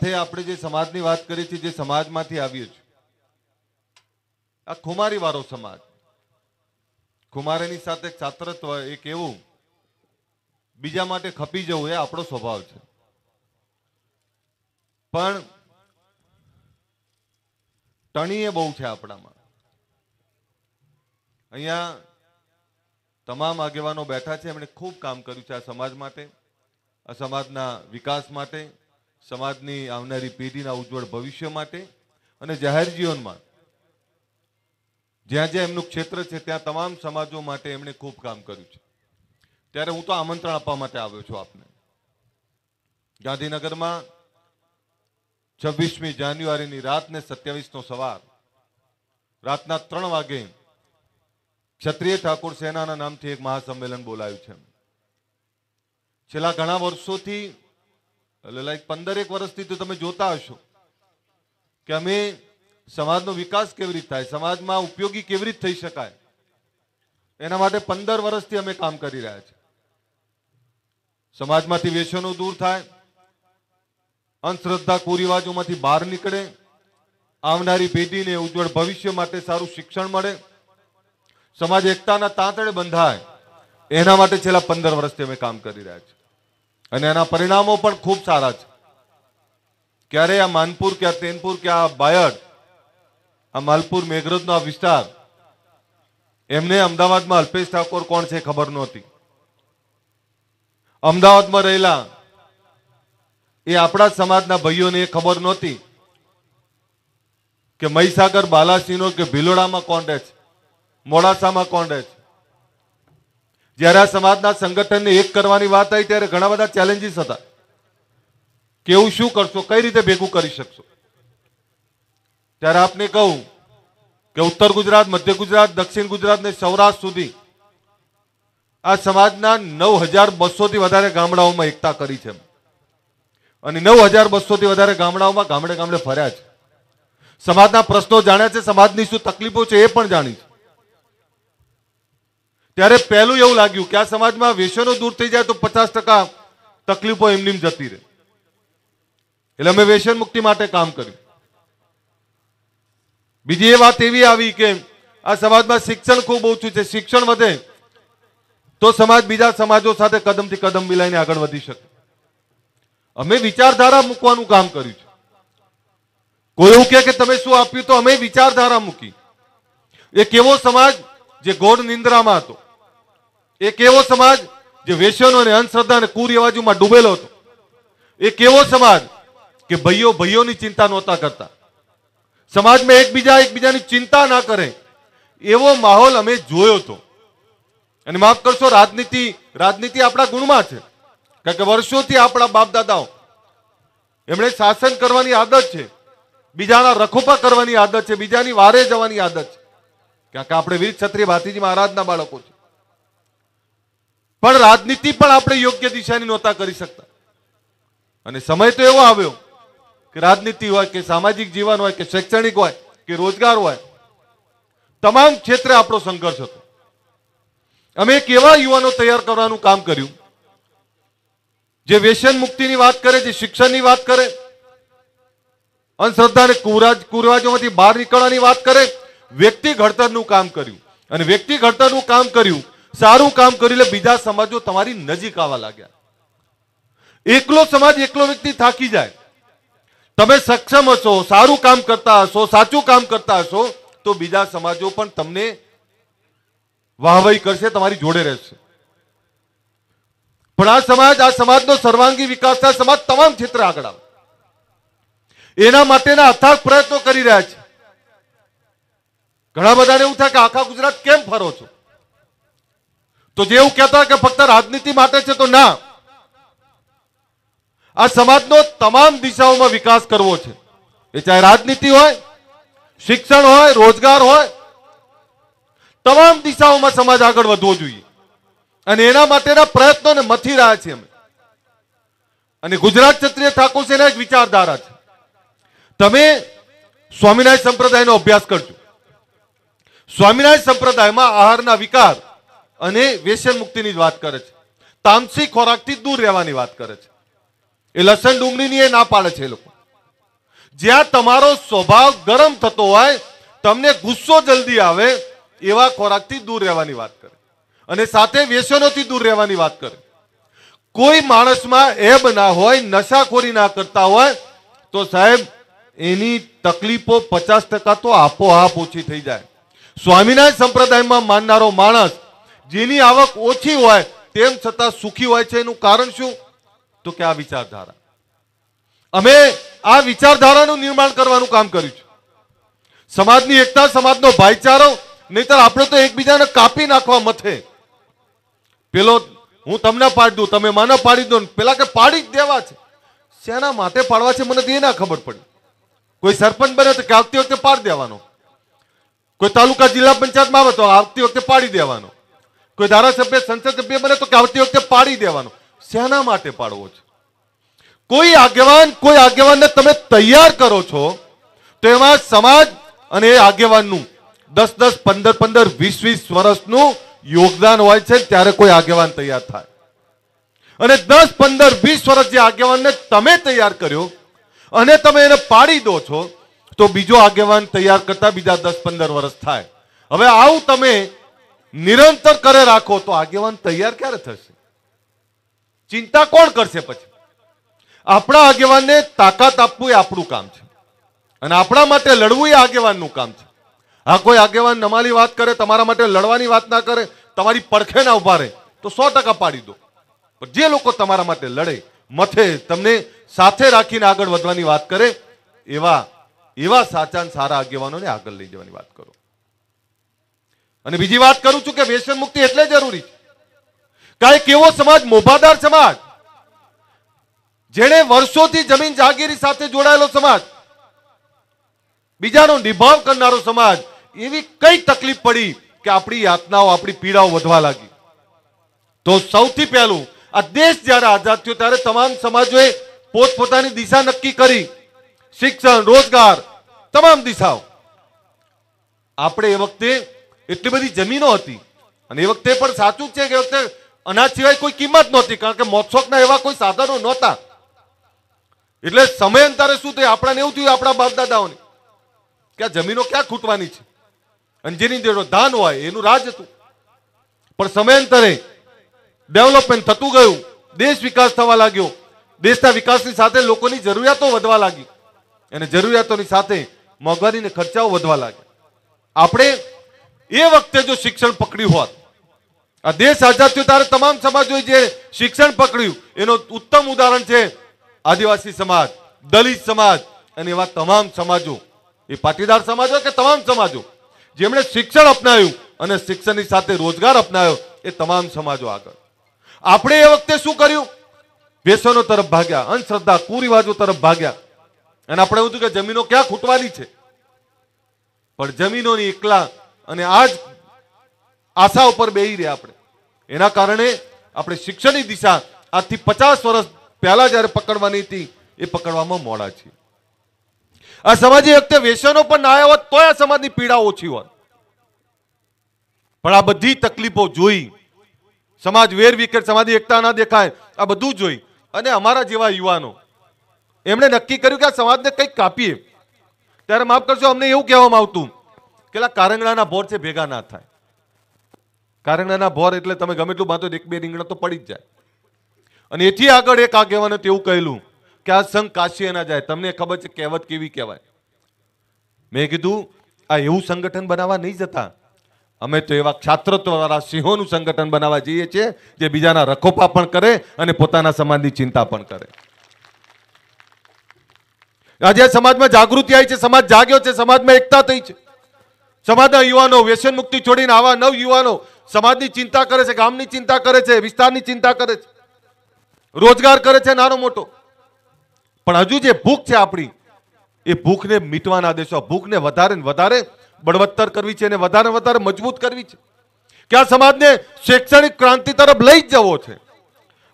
સાથે આપણે જે સમાજની વાત કરી છે, જે સમાજમાંથી આવીએ છીએ, આ ખુમારી વાળો સમાજ, ખુમારીની સાથે છાત્રત્વ એક એવું બીજા માટે ખપી જવું એ આપણો સ્વભાવ છે. પણ ટણીએ બહુ છે આપણામાં. અહીંયા તમામ આગેવાનો બેઠા છે, એમણે ખૂબ કામ કર્યું છે આ સમાજ માટે, આ સમાજના વિકાસ માટે, સમાજની આવનારી પેઢીના ઉજ્જવળ ભવિષ્ય માટે અને જાહેર જીવનમાં જ્યાં જ્યાં એમનું ક્ષેત્ર છે ત્યાં તમામ સમાજો માટે એમણે ખૂબ કામ કર્યું છે. ત્યારે હું તો આમંત્રણ આપવા માટે આવ્યો છું આપને. ગાંધીનગરમાં 26મી જાન્યુઆરીની રાત ને 27નો સવાર રાતના 3 વાગે ક્ષત્રિય ઠાકોર સેનાના નામથી એક મહાસંમેલન બોલાયું છે. છેલ્લા ઘણા વર્ષોથી, લાઈક 15 વર્ષથી તો તમે જોતા હશો કે અમે સમાજનો વિકાસ કેવી રીતે થાય, સમાજમાં ઉપયોગી કેવી રીતે થઈ શકાય, એના માટે 15 વર્ષથી અમે કામ કરી રહ્યા છીએ. સમાજમાંથી વ્યસનો દૂર થાય, અંધશ્રદ્ધા કુરિવાજોમાંથી બહાર નીકળે, આવનારી પેઢીને ઉજ્જવળ ભવિષ્ય માટે સારું શિક્ષણ મળે, સમાજ એકતાના તાંતણે બંધાય, એના માટે છેલ્લા 15 વર્ષથી અમે કામ કરી રહ્યા છીએ. અને એના પરિણામો પણ ખૂબ સારા છે. ક્યારે આ માનપુર કે આ તેનપુર કે આ બાયડ, આ માલપુર મેઘરજનો આ વિસ્તાર, એમને અમદાવાદમાં અલ્પેશ ઠાકોર કોણ છે ખબર નહોતી. અમદાવાદમાં રહેલા એ આપણા સમાજના ભાઈઓને એ ખબર નહોતી કે મહીસાગર બાલાસિનોર કે ભિલોડામાં કોણ રહે છે, મોડાસામાં કોણ રહે છે. જ્યારે આ સમાજના સંગઠનને એક કરવાની વાત આવી ત્યારે ઘણા બધા ચેલેન્જીસ હતા. કેવું શું કરશો, કઈ રીતે ભેગું કરી શકશો. ત્યારે આપને કહું કે ઉત્તર ગુજરાત, મધ્ય ગુજરાત, દક્ષિણ ગુજરાત ને સૌરાષ્ટ્ર સુધી આ સમાજના 9200 થી વધારે ગામડાઓમાં એકતા કરી છે અને 9200 થી વધારે ગામડાઓમાં ગામડે ગામડે ફર્યા છે. સમાજના પ્રશ્નો જાણ્યા છે, સમાજની શું તકલીફો છે એ પણ જાણી છે. ત્યારે પહેલું એવું લાગ્યું કે આ સમાજમાં વ્યસનો દૂર થઈ જાય તો 50% તકલીફો એમની જતી રહે. એટલે અમે વ્યસન મુક્તિ માટે કામ કર્યું. બીજી એ વાત એવી આવી કે આ સમાજમાં શિક્ષણ ખૂબ ઓછું છે. શિક્ષણ વધે તો સમાજ બીજા સમાજો સાથે કદમથી કદમ મિલાઈને આગળ વધી શકે. અમે વિચારધારા મૂકવાનું કામ કર્યું છે. કોઈ એવું કહે કે તમે શું આપ્યું, તો અમે વિચારધારા મૂકી. એક એવો સમાજ જે ગોળ નિંદ્રામાં હતો, એક એવો સમાજ જે વ્યસનો અને અંધશ્રદ્ધા અને કુરિવાજોમાં ડૂબેલો હતો, એક એવો સમાજ કે ભાઈઓની ચિંતા નહોતા કરતા, સમાજમાં એકબીજાની ચિંતા ના કરે એવો માહોલ અમે જોયો હતો. અને માફ કરશો, રાજનીતિ આપણા ગુણમાં છે, કારણ કે વર્ષોથી આપણા બાપ દાદાઓ એમણે શાસન કરવાની આદત છે, બીજાના રખોપા કરવાની આદત છે, બીજાની વારે જવાની આદત છે. કારણ કે આપણે વીર ક્ષત્રિય ભાતીજી મહારાજના બાળકો છે. પણ રાજનીતિ પણ આપણે યોગ્ય દિશાની નહોતા કરી શકતા. અને સમય તો એવો આવ્યો કે રાજનીતિ હોય કે સામાજિક જીવન હોય કે શૈક્ષણિક હોય કે રોજગાર હોય, તમામ ક્ષેત્રે આપણો સંઘર્ષ હતો. અમે એક એવા યુવાનો તૈયાર કરવાનું કામ કર્યું જે વ્યસન મુક્તિની વાત કરે, જે શિક્ષણની વાત કરે, અંધશ્રદ્ધા અને કુરિવાજોમાંથી બહાર નીકળવાની વાત કરે, વ્યક્તિ ઘડતરનું કામ કર્યું. અને વ્યક્તિ ઘડતરનું કામ કર્યું, સારું કામ કર્યું એટલે બીજા સમાજો તમારી નજીક આવવા લાગ્યા. એકલો સમાજ, એકલો વ્યક્તિ થાકી જાય. તમે સક્ષમ હશો, સારું કામ કરતા હશો, સાચું કામ કરતા હશો તો બીજા સમાજો પણ તમને વાહવાહી કરશે, તમારી જોડે રહેશે. પણ આ સમાજનો સર્વાંગી વિકાસ થાય, સમાજ તમામ ક્ષેત્રે આગળ આવે, એના માટેના અથાગ પ્રયત્નો કરી રહ્યા છે. ઘણા બધાને એવું થાય કે આખા ગુજરાત કેમ ફરો છો, તો જે એવું કહેતા કે ફક્ત રાજનીતિ માટે છે, તો ના, આ સમાજનો તમામ દિશાઓમાં વિકાસ કરવો છે. એ ચાહે રાજનીતિ હોય, શિક્ષણ હોય, રોજગાર હોય, તમામ દિશાઓમાં સમાજ આગળ વધવો જોઈએ. અને એના માટેના પ્રયત્નોને મથી રહ્યા છીએ અમે. અને ગુજરાત ક્ષત્રિય ઠાકોર સેના એક વિચારધારા છે. તમે સ્વામિનારાયણ સંપ્રદાયનો અભ્યાસ કરજો. સ્વામિનારાયણ સંપ્રદાયમાં આહારના વિકાર અને વ્યસન મુક્તિની જ વાત કરે છે. તામસી ખોરાકથી દૂર રહેવાની વાત કરે છે. એ લસણ ડુંગળીની એ ના પાડે છે એ લોકો. જ્યાં તમારો સ્વભાવ ગરમ થતો હોય, તમને ગુસ્સો જલ્દી આવે, એવા ખોરાકથી દૂર રહેવાની વાત કરે અને સાથે વ્યસનોથી દૂર રહેવાની વાત કરે. કોઈ માણસમાં એબ ના હોય, નશાખોરી ના કરતા હોય તો સાહેબ એની તકલીફો 50% તો આપોઆપ ઓછી થઈ જાય. સ્વામિનારાયણ સંપ્રદાયમાં માનનારો માણસ જેની આવક ઓછી હોય તેમ છતાં સુખી હોય છે. એનું કારણ શું? તો કે આ વિચારધારા. અમે આ વિચારધારાનું નિર્માણ કરવાનું કામ કર્યું છે. સમાજની એકતા, સમાજનો ભાઈચારો, નહીતર આપણે તો એકબીજાને કાપી નાખવા મથે. પેલો હું તમને પાડી દઉં, તમે મને પાડી દો, પેલા કે પાડી જ દેવા છે. શેના માટે પાડવા છે મને તો એ ના ખબર પડી. કોઈ સરપંચ બને તો કે આવતી વખતે પાડી દેવાનો, કોઈ તાલુકા જિલ્લા પંચાયતમાં આવે તો આવતી વખતે પાડી દેવાનો, કોઈ ધારાસભ્ય સંસદ સભ્ય બને તો કે આવતી વખતે પાડી દેવાનો. શેના માટે પાડવો છે? કોઈ આગેવાનને તમે તૈયાર કરો છો તો એમાં સમાજ અને એ આગેવાનનું 10-10, 15-15, 20-20 વર્ષનું યોગદાન હોય છે. ત્યારે કોઈ આગેવાન તૈયાર થાય. અને 10, 15, 20 વર્ષ જે આગેવાનને તમે તૈયાર કર્યો અને તમે એને પાડી દો છો તો બીજો આગેવાન તૈયાર કરતા બીજા 10, 15 વર્ષ થાય. હવે આવું તમે નિરંતર કરે રાખો તો આગેવાન તૈયાર ક્યારે થશે? ચિંતા કોણ કરશે પછી? આપણા આગેવાનને તાકાત આપવું એ આપણું કામ છે અને આપણા માટે લડવું એ આગેવાનનું કામ છે. હા, કોઈ આગેવાન નમાલી વાત કરે, તમારા માટે લડવાની વાત ના કરે, તમારી પડખે ના ઉભા રહે તો 100% પાડી દો. પણ જે લોકો તમારા માટે લડે, મથે, તમને સાથે રાખીને આગળ વધવાની વાત કરે, એવા સાચા અને સારા આગેવાનોને આગળ લઈ જવાની વાત કરો. અને બીજી વાત કરું છું કે વ્યસન મુક્તિ એટલે જરૂરી છે. કાંઈક એવો સમાજ, મોભાદાર સમાજ, જેણે વર્ષોથી જમીન જાગીરી સાથે જોડાયેલો સમાજ, બીજાનો નિભાવ કરનારો સમાજ, એવી કઈ તકલીફ પડી કે આપણી યાતનાઓ, આપણી પીડાઓ વધવા લાગી. તો સૌથી પહેલું આ દેશ જ્યારે આઝાદ થયો ત્યારે તમામ સમાજોએ પોતપોતાની દિશા નક્કી કરી. શિક્ષણ, રોજગાર, તમામ દિશાઓ. આપણે એ વખતે એટલી બધી જમીનો હતી અને એ વખતે પણ સાચું છે કે વખતે અનાજ સિવાય કોઈ કિંમત નહોતી, કારણ કે મોજશોખના એવા કોઈ સાધનો નહોતા. એટલે સમયાંતરે શું થયું, આપણાને એવું થયું આપણા બાપ દાદાઓને કે આ જમીનો ક્યાં ખૂટવાની છે અને જેની જોડે ધાન હોય એનું રાજ હતું. પણ સમયાંતરે ડેવલપમેન્ટ થતું ગયું, દેશ વિકાસ થવા લાગ્યો, દેશના વિકાસની સાથે લોકોની જરૂરિયાતો વધવા લાગી અને જરૂરિયાતોની સાથે મોંઘવારીને ખર્ચાઓ વધવા લાગ્યા. આપણે એ વખતે જો શિક્ષણ પકડ્યું હોત, આ દેશ આઝાદ થયો ત્યારે તમામ સમાજોએ જે શિક્ષણ પકડ્યું એનું ઉત્તમ ઉદાહરણ છે આદિવાસી સમાજ, દલિત સમાજ અને એવા તમામ સમાજો, એ પાટીદાર સમાજ હોય કે તમામ સમાજો જેમણે શિક્ષણ અપનાવ્યું અને શિક્ષણની સાથે રોજગાર અપનાવ્યો, એ તમામ સમાજો આગળ. આપણે એ વખતે શું કર્યું? વ્યસનો તરફ ભાગ્યા, અંધશ્રદ્ધા, કુરિવાજો તરફ ભાગ્યા અને આપણે એવું કે જમીનો ક્યાં ખૂટવાની છે. પણ જમીનોની એકલા અને આજ આશા ઉપર બેહી રહ્યા આપણે. એના કારણે આપણે શિક્ષણની દિશા આજથી 50 વર્ષ પહેલા જ્યારે પકડવાની હતી એ પકડવામાં મોડા છે. આ સમાજે વખતે વ્યસનો પણ ના આવ્યા હોત તોય આ સમાજની પીડા ઓછી હોત. પણ આ બધી તકલીફો જોઈ, સમાજ વેરવિખેર, સમાજની એકતા ના દેખાય, આ બધું જોઈ અને અમારા જેવા યુવાનો એમણે નક્કી કર્યું કે આ સમાજને કંઈક કાપીએ. ત્યારે માફ કરશો, અમને એવું કહેવામાં આવતું કે કારંગડાના ભોર છે ભેગા ના થાય. કારંગડાના ભોર એટલે તમે ગમે એટલું બાંધો એક બે રીંગણા તો પડી જ જાય. અને એથી આગળ એક આગેવાને તેવું કહેલું કે આ સંઘ કાશીએ ના જાય. તમને ખબર છે કહેવત કેવી કહેવાય? મેં કીધું આ એવું સંગઠન બનાવવા નહીં જતા, અમે તો એવા ક્ષાત્રત્વ વાળા સિંહોનું સંગઠન બનાવવા જઈએ છીએ જે બીજાના રખોપા પણ કરે અને પોતાના સમાજની ચિંતા પણ કરે. આજે સમાજમાં જાગૃતિ આવી છે, સમાજ જાગ્યો છે, સમાજમાં એકતા થઈ છે. સમાજના યુવાનો વ્યસન મુક્તિ છોડીને આવા નવ યુવાનો સમાજની ચિંતા કરે છે, ગામની ચિંતા કરે છે, વિસ્તારની ચિંતા કરે છે, રોજગાર કરે છે નાનો મોટો. પણ હજુ જે ભૂખ છે આપણી, એ ભૂખને મીટવા ના દેશો. ભૂખને વધારે ને વધારે બળવત્તર કરવી છે અને વધારે વધારે મજબૂત કરવી છે કે આ સમાજને શૈક્ષણિક ક્રાંતિ તરફ લઈ જ જવો છે.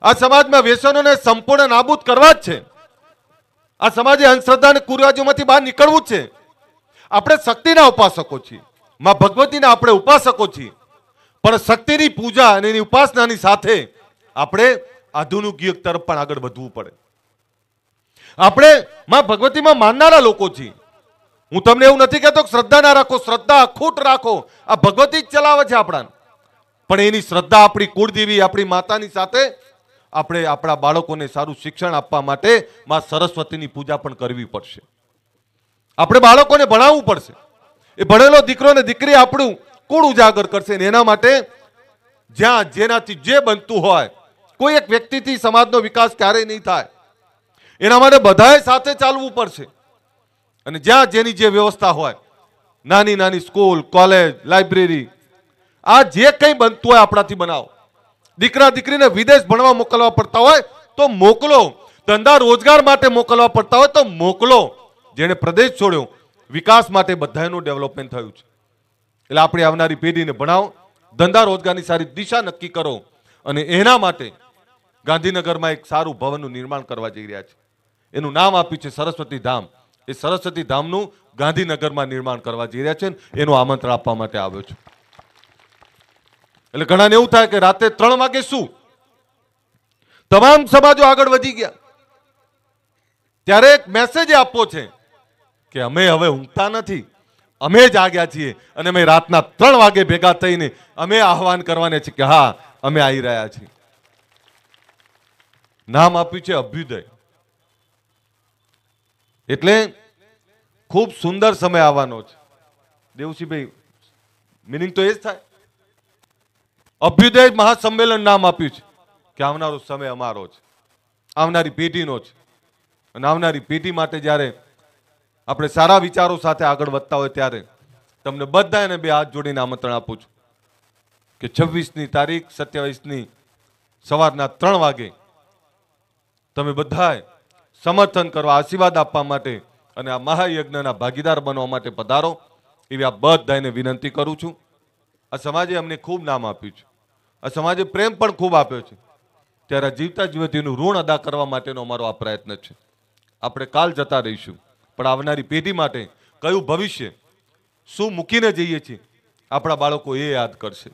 આ સમાજમાં વ્યસનોને સંપૂર્ણ નાબૂદ કરવા જ છે. આ સમાજે અંધશ્રદ્ધા અને કુરિવાજોમાંથી બહાર નીકળવું જ છે. આપણે શક્તિના ઉપાસકો છીએ, માં ભગવતીના આપણે ઉપાસકો છીએ, પણ શક્તિની પૂજા અને એની ઉપાસનાની સાથે આપણે આધુનિક યુગ તરફ પણ આગળ વધવું પડે. આપણે માં ભગવતીમાં માનનારા લોકો છીએ. હું તમને એવું નથી કહેતો કે શ્રદ્ધા ના રાખો, શ્રદ્ધા અખૂટ રાખો. આ ભગવતી જ ચલાવે છે આપણાને. પણ એની શ્રદ્ધા આપણી કુળદેવી, આપણી માતાની સાથે આપણે આપણા બાળકોને સારું શિક્ષણ આપવા માટે માં સરસ્વતીની પૂજા પણ કરવી પડશે. આપણે બાળકોને ભણાવવું પડશે. એ ભણેલો દીકરો ને દીકરી આપણું કુળ ઉજાગર કરશે. એના માટે જ્યાં જેનાથી જે બનતું હોય, કોઈ એક વ્યક્તિથી સમાજનો વિકાસ ક્યારેય નહીં થાય. એના માટે બધાએ સાથે ચાલવું પડશે. અને જ્યાં જેની જે વ્યવસ્થા હોય, નાની નાની સ્કૂલ, કોલેજ, લાઇબ્રેરી, આ જે કંઈ બનતું હોય આપણાથી બનાવો. દીકરા દીકરીને વિદેશ ભણવા મોકલવા પડતા હોય તો મોકલો. ધંધા રોજગાર માટે મોકલવા પડતા હોય તો મોકલો. જેને પ્રદેશ છોડ્યો વિકાસ માટે બધાનું ડેવલપમેન્ટ થયું છે. એટલે આપણે આવનારી પેઢીને ભણાવો, ધંધા રોજગારની સારી દિશા નક્કી કરો. અને એના માટે ગાંધીનગરમાં એક સારું ભવનનું નિર્માણ કરવા જઈ રહ્યા છે. એનું નામ આપ્યું છે સરસ્વતી ધામ. એ સરસ્વતી ધામનું ગાંધીનગરમાં નિર્માણ કરવા જઈ રહ્યા છે. એનું આમંત્રણ આપવા માટે આવ્યો છું. એટલે ઘણાને એવું થાય કે રાતે 3 વાગે શું? તમામ સમાજો આગળ વધી ગયા. ત્યારે એક મેસેજ આપવો છે કે અમે હવે ઊંઘતા નથી, અમે જાગ્યા છીએ અને અમે રાતના 3 વાગે ભેગા થઈને અમે આહવાન કરવાને છે કે હા, અમે આવી રહ્યા છીએ. નામ આપ્યું છે અભ્યુદય. એટલે ખૂબ સુંદર સમય આવવાનો છે. દેવસિંહભાઈ, મિનિંગ તો એ જ થાય. અભ્યુદય મહાસંમેલન નામ આપ્યું છે કે આવનારો સમય અમારો છે, આવનારી પેઢીનો છે. અને આવનારી પેઢી માટે જ્યારે આપણે સારા વિચારો સાથે આગળ વધતા હોય ત્યારે તમને બધાને બે હાથ જોડીને આમંત્રણ આપું છું કે 26ની તારીખ 27ની સવારના 3 વાગે તમે બધાએ સમર્થન કરવા, આશીર્વાદ આપવા માટે અને આ મહાયજ્ઞના ભાગીદાર બનવા માટે પધારો એવી આ બધાને વિનંતી કરું છું. આ સમાજે અમને ખૂબ નામ આપ્યું છે, આ સમાજે પ્રેમ પણ ખૂબ આપ્યો છે. ત્યારે જીવતા જીવતીનું ઋણ અદા કરવા માટેનો અમારો આ પ્રયત્ન છે. આપણે કાલ જતા રહીશું, પણ આવનારી પેઢી માટે કયું ભવિષ્ય, શું મૂકીને જઈએ છીએ, આપણા બાળકો એ યાદ કરશે.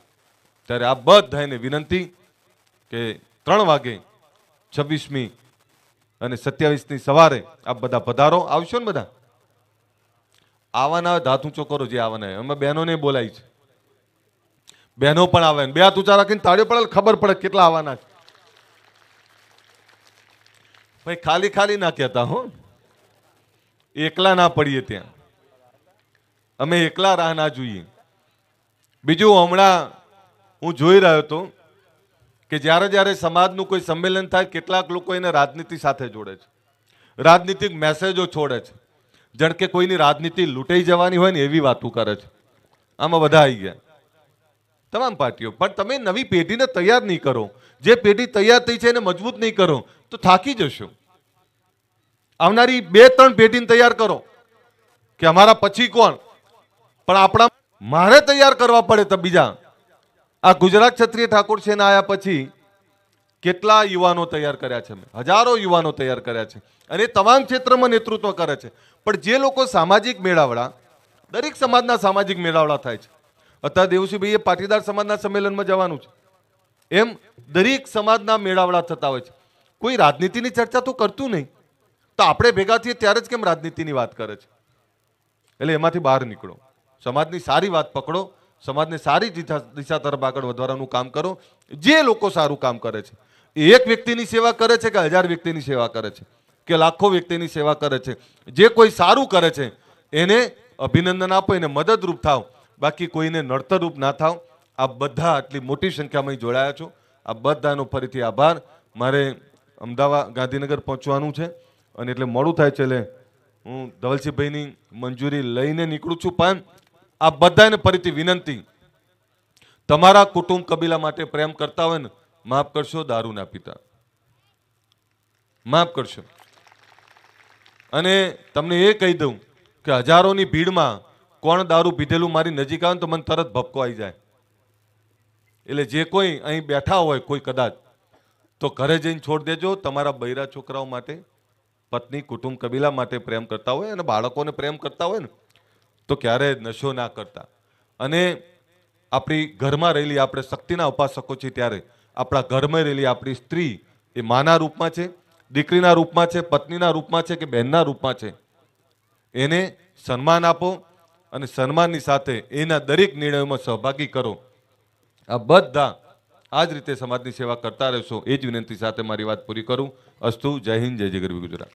ત્યારે આ બધાને વિનંતી કે 3 વાગે 26મી અને 27ની સવારે આપ બધા પધારો. આવશો ને બધા? આવવાના હાથ ઊંચો કરો જે આવવાના. અમે બહેનોને બોલાવી છે, બહેનો પણ આવે. બે હાથ ઊંચા રાખીને તાળીઓ પડે, ખબર પડે કેટલા આવવાના છે. ભાઈ ખાલી ખાલી ના કહેતા હો, એકલા ના પડીએ ત્યાં. અમે એકલા રાહ ના જોઈએ. બીજું, હમણાં હું જોઈ રહ્યો હતો કે જ્યારે જ્યારે સમાજનું કોઈ સંમેલન થાય, કેટલાક લોકો એને રાજનીતિ સાથે જોડે છે, રાજનીતિક મેસેજો છોડે છે. જાણ કે કોઈની રાજનીતિ લૂંટાઈ જવાની હોય ને એવી વાતો કરે છે. આમાં બધા આવી ગયા, તમામ પાર્ટીઓ. પણ તમે નવી પેઢીને તૈયાર નહીં કરો, જે પેઢી તૈયાર થઈ છે એને મજબૂત નહીં કરો તો થાકી જશો. આવનારી 2-3 પેઢીને તૈયાર કરો કે અમારા પછી કોણ, પણ આપણા મારે તૈયાર કરવા પડે. તો બીજા આ ગુજરાત ક્ષત્રિય ઠાકોર સેના આવ્યા પછી કેટલા યુવાનો તૈયાર કર્યા છે, હજારો યુવાનો તૈયાર કર્યા છે અને તમામ ક્ષેત્રમાં નેતૃત્વ કરે છે. પણ જે લોકો સામાજિક મેળાવડા, દરેક સમાજના સામાજિક મેળાવડા થાય છે. અત્યારે દેવસિંહભાઈએ પાટીદાર સમાજના સંમેલનમાં જવાનું છે. એમ દરેક સમાજના મેળાવડા થતા હોય છે. કોઈ રાજનીતિની ચર્ચા તો કરતું નહીં, તો આપણે ભેગા થઈએ ત્યારે જ કેમ રાજનીતિની વાત કરે છે? એટલે એમાંથી બહાર નીકળો, સમાજની સારી વાત પકડો, સમાજને સારી દિશા તરફ આગળ વધવાનું કામ કરો. જે લોકો સારું કામ કરે છે, એ એક વ્યક્તિની સેવા કરે છે કે 1000 વ્યક્તિની સેવા કરે છે કે લાખો વ્યક્તિની સેવા કરે છે, જે કોઈ સારું કરે છે એને અભિનંદન આપો, એને મદદરૂપ થાવ, બાકી કોઈને નડતરરૂપ ના થાવ. આ બધા આટલી મોટી સંખ્યામાં જોડાયા છો, આ બધાનો ફરીથી આભાર. મારે અમદાવાદ ગાંધીનગર પહોંચવાનું છે અને એટલે મોડું થાય છે, એટલે હું ધવલસિંહભાઈની મંજૂરી લઈને નીકળું છું. પણ આ બધાને ફરીથી વિનંતી, તમારા કુટુંબ કબીલા માટે પ્રેમ કરતા હોય ને, માફ કરશો, દારૂ ના પીતા, માફ કરશો. અને તમને એ કહી દઉં કે હજારોની ભીડમાં કોણ દારૂ પીધેલું મારી નજીક આવે તો મને તરત ભપકો આવી જાય. એટલે જે કોઈ અહીં બેઠા હોય કોઈ કદાચ, તો ઘરે જઈને છોડ દેજો. તમારા બૈરા છોકરાઓ માટે, પત્ની, કુટુંબ કબીલા માટે પ્રેમ કરતા હોય અને બાળકોને પ્રેમ કરતા હોય ને, તો ક્યારે નશો ના કરતા. અને આપણી ઘરમાં રહેલી, આપણે શક્તિના ઉપાસકો છીએ, ત્યારે આપણા ઘરમાં રહેલી આપણી સ્ત્રી એ માના રૂપમાં છે. દીકરીના રૂપમાં છે, પત્નીના રૂપમાં છે કે બહેનના રૂપમાં છે, એને સન્માન આપો અને સન્માનની સાથે એના દરેક નિર્ણયોમાં સહભાગી કરો. આ બધા આ જ રીતે સમાજની સેવા કરતા રહેશો એ જ વિનંતી સાથે મારી વાત પૂરી કરું. અસ્તુ. જય હિન્દ, જય જય ગરવી ગુજરાત.